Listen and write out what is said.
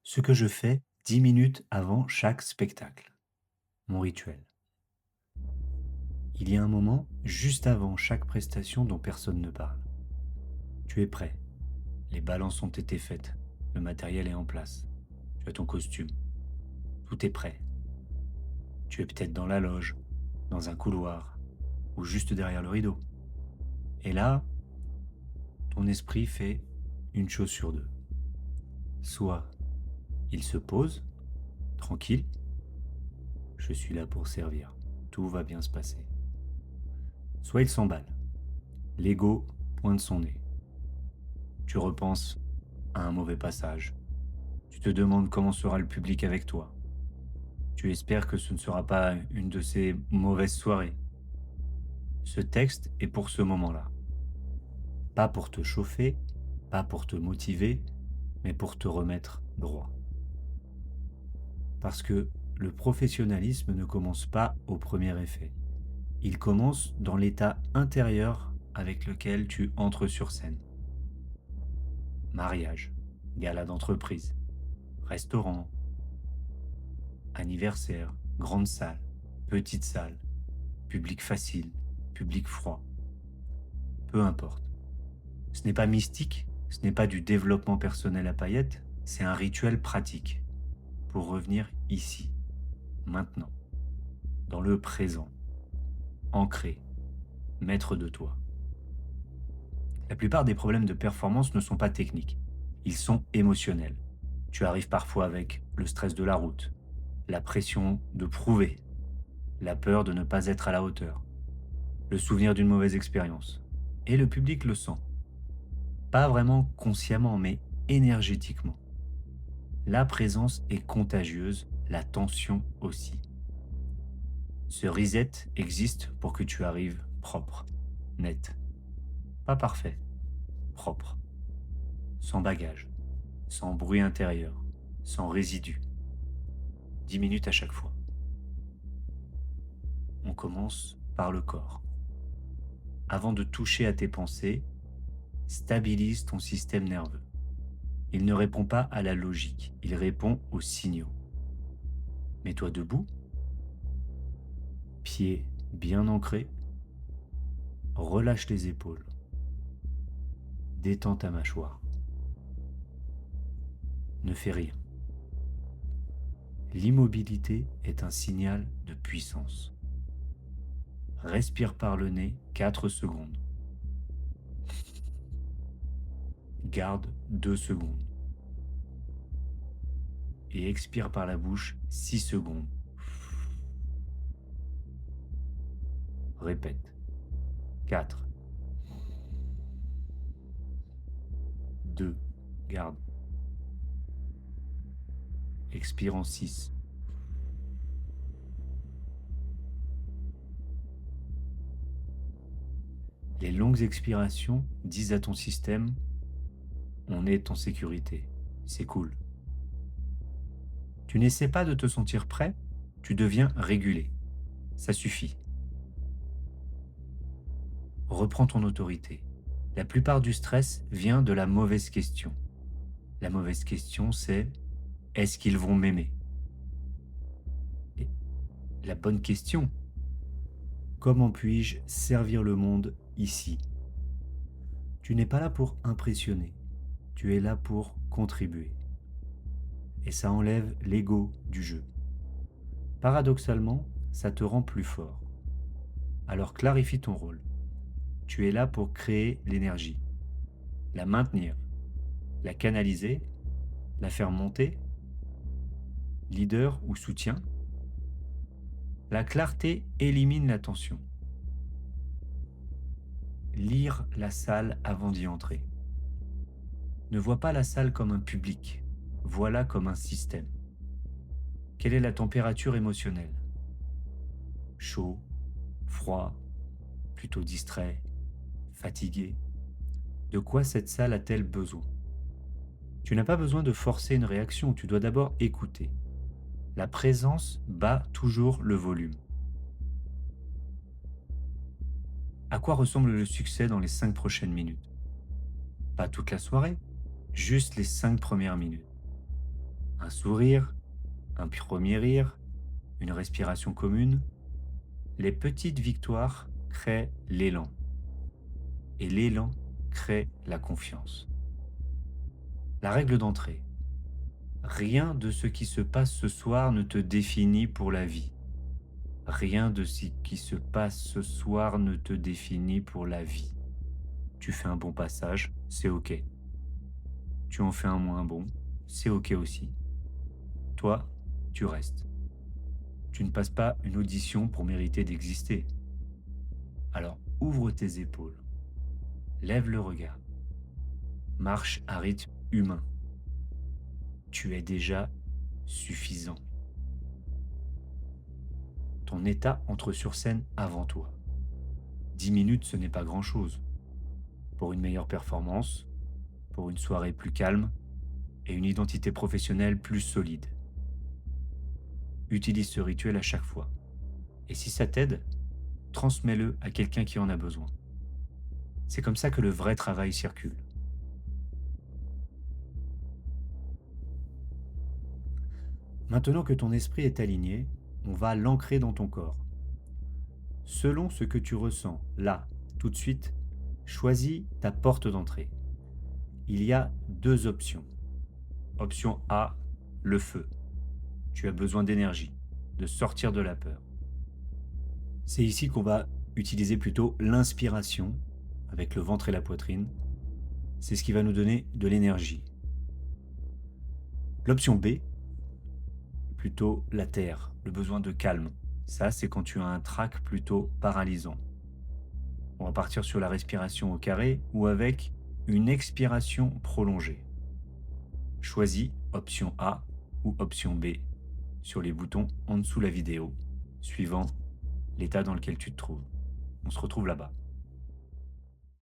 Ce que je fais 10 minutes avant chaque spectacle. Mon rituel. Il y a un moment, juste avant chaque prestation dont personne ne parle. Tu es prêt. Les balances ont été faites. Le matériel est en place. Tu as ton costume. Tout est prêt. Tu es peut-être dans la loge, dans un couloir, ou juste derrière le rideau. Et là, ton esprit fait une chose sur deux. Soit il se pose, tranquille, je suis là pour servir. Tout va bien se passer. Soit il s'emballe. L'ego pointe son nez. Tu repenses à un mauvais passage. Tu te demandes comment sera le public avec toi. Tu espères que ce ne sera pas une de ces mauvaises soirées. Ce texte est pour ce moment-là. Pas pour te chauffer, pas pour te motiver, mais pour te remettre droit. Parce que le professionnalisme ne commence pas au premier effet. Il commence dans l'état intérieur avec lequel tu entres sur scène. Mariage, gala d'entreprise, restaurant, anniversaire, grande salle, petite salle, public facile, public froid. Peu importe. Ce n'est pas mystique, ce n'est pas du développement personnel à paillettes, c'est un rituel pratique pour revenir ici, maintenant, dans le présent, ancré, maître de toi. La plupart des problèmes de performance ne sont pas techniques, ils sont émotionnels. Tu arrives parfois avec le stress de la route, la pression de prouver, la peur de ne pas être à la hauteur, le souvenir d'une mauvaise expérience. Et le public le sent. Pas vraiment consciemment, mais énergétiquement. La présence est contagieuse, la tension aussi. Ce reset existe pour que tu arrives propre, net. Pas parfait, propre. Sans bagage, sans bruit intérieur, sans résidus. 10 minutes à chaque fois. On commence par le corps. Avant de toucher à tes pensées, stabilise ton système nerveux. Il ne répond pas à la logique, il répond aux signaux. Mets-toi debout, pieds bien ancrés, relâche les épaules, détends ta mâchoire. Ne fais rien. L'immobilité est un signal de puissance. Respire par le nez 4 secondes. Garde 2 secondes. Et expire par la bouche 6 secondes. Répète. 4, 2, garde. Expire en 6. Les longues expirations disent à ton système, on est en sécurité, c'est cool. Tu n'essaies pas de te sentir prêt, tu deviens régulé. Ça suffit. Reprends ton autorité. La plupart du stress vient de la mauvaise question. La mauvaise question, c'est est-ce qu'ils vont m'aimer? Et la bonne question, comment puis-je servir le monde ici? Tu n'es pas là pour impressionner, tu es là pour contribuer. Et ça enlève l'ego du jeu. Paradoxalement, ça te rend plus fort. Alors clarifie ton rôle. Tu es là pour créer l'énergie, la maintenir, la canaliser, la faire monter, leader ou soutien. La clarté élimine la tension. Lire la salle avant d'y entrer. Ne vois pas la salle comme un public, vois-la comme un système. Quelle est la température émotionnelle? Chaud, froid, plutôt distrait, fatigué? De quoi cette salle a-t-elle besoin? Tu n'as pas besoin de forcer une réaction, tu dois d'abord écouter. La présence bat toujours le volume. À quoi ressemble le succès dans les 5 prochaines minutes? Pas toute la soirée, juste les 5 premières minutes. Un sourire, un premier rire, une respiration commune. Les petites victoires créent l'élan. Et l'élan crée la confiance. La règle d'entrée. Rien de ce qui se passe ce soir ne te définit pour la vie. Rien de ce qui se passe ce soir ne te définit pour la vie. Tu fais un bon passage, c'est ok. Tu en fais un moins bon, c'est ok aussi. Toi, tu restes. Tu ne passes pas une audition pour mériter d'exister. Alors ouvre tes épaules, lève le regard, marche à rythme humain. Tu es déjà suffisant. Ton état entre sur scène avant toi. 10 minutes, ce n'est pas grand-chose. Pour une meilleure performance, pour une soirée plus calme et une identité professionnelle plus solide. Utilise ce rituel à chaque fois. Et si ça t'aide, transmets-le à quelqu'un qui en a besoin. C'est comme ça que le vrai travail circule. Maintenant que ton esprit est aligné, on va l'ancrer dans ton corps. Selon ce que tu ressens, là, tout de suite, choisis ta porte d'entrée. Il y a deux options. Option A, le feu. Tu as besoin d'énergie, de sortir de la peur. C'est ici qu'on va utiliser plutôt l'inspiration, avec le ventre et la poitrine. C'est ce qui va nous donner de l'énergie. L'option B, plutôt la terre, le besoin de calme. Ça, c'est quand tu as un trac plutôt paralysant. On va partir sur la respiration au carré ou avec une expiration prolongée. Choisis option A ou option B sur les boutons en dessous de la vidéo, suivant l'état dans lequel tu te trouves. On se retrouve là-bas.